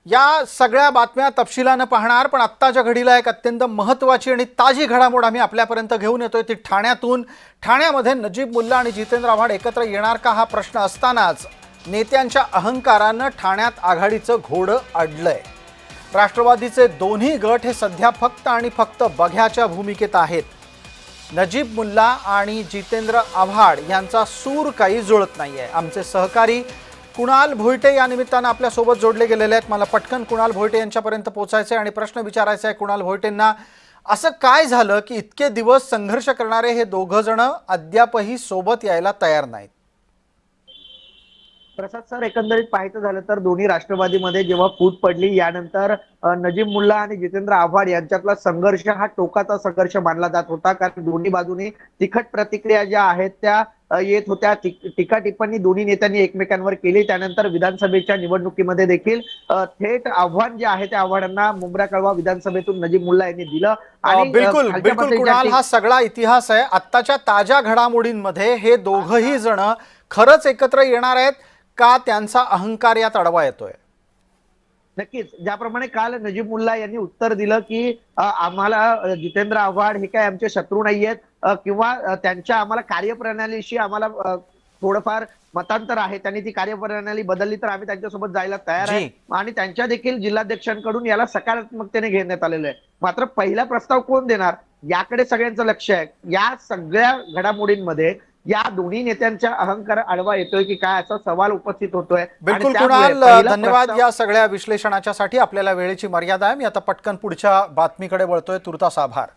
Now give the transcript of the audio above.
या सगळ्या बातम्या तपशिलानं पाहणार, पण आत्ताच्या घडीला एक अत्यंत महत्त्वाची आणि ताजी घडामोड आम्ही आपल्यापर्यंत घेऊन येतोय ती ठाण्यातून। ठाण्यामध्ये नजीब मुल्ला आणि जितेंद्र आव्हाड एकत्र येणार का हा प्रश्न असतानाच नेत्यांच्या अहंकारानं ठाण्यात आघाडीचं घोडं अडलंय। राष्ट्रवादीचे दोन्ही गट हे सध्या फक्त आणि फक्त बघ्याच्या भूमिकेत आहेत। नजीब मुल्ला आणि जितेंद्र आव्हाड यांचा सूर काही जुळत नाहीये। आमचे सहकारी कुणाल भोईटे या निमित्तानं आपल्या सोबत जोडले गेलेले आहेत। मला पटकन कुणाल भोईटे यांच्यापर्यंत पोहोचायचं आहे आणि प्रश्न विचारायचा आहे कुणाल भोईटेंना। असं काय झालं की इतके दिवस संघर्ष करणारे हे दोघं जण अद्यापही सोबत यायला तयार नाहीत? प्रसाद सर, एकंदरीत पाहायचं झालं तर दोन्ही राष्ट्रवादीमध्ये जेव्हा फूट पडली यानंतर नजीब मुल्ला आणि जितेंद्र आव्हाड यांच्यातला संघर्ष हा टोकाचा संघर्ष मानला जात होता, कारण दोन्ही बाजूनी तिखट प्रतिक्रिया ज्या आहेत त्या येत होत्या। टीका टिप्पणी दोन्ही नेत्यांनी एकमेकांवर केली। त्यानंतर विधानसभेच्या निवडणुकीमध्ये देखील थेट आव्हान जे आहे त्या आव्हाडांना मुंबरा कळवा विधानसभेतून नजीब मुल्ला यांनी दिलं। आणि बिलकुल बिलकुल कुणाल, हा सगळा इतिहास आहे। आत्ताच्या ताज्या घडामोडींमध्ये हे दोघंही जण खरंच एकत्र येणार आहेत का त्यांचा अहंकार यात अडवा येतोय? नक्कीच, ज्याप्रमाणे काल नजीब मुल्ला यांनी उत्तर दिलं की आम्हाला जितेंद्र आव्हाड हे काय आमचे शत्रू नाहीयेत किंवा त्यांच्या आम्हाला कार्यप्रणालीशी आम्हाला थोडंफार मतांतर आहे, त्यांनी ती कार्यप्रणाली बदलली तर आम्ही त्यांच्यासोबत जायला तयार आहे आणि त्यांच्या देखील जिल्हाध्यक्षांकडून याला सकारात्मकतेने घेण्यात आलेलं आहे। मात्र पहिला प्रस्ताव कोण देणार याकडे सगळ्यांचं लक्ष आहे। या सगळ्या घडामोडींमध्ये या दोन्ही नेत्यांच्या अहंकार आडवा येतोय की काय असा सवाल उपस्थित होतोय। बिलकुल कुणाल, धन्यवाद या सगळ्या विश्लेषणाच्यासाठी। आपल्याला वेळेची मर्यादा आहे। मी आता पटकन पुढच्या बातमीकडे वळतोय। तुर्तास आभार।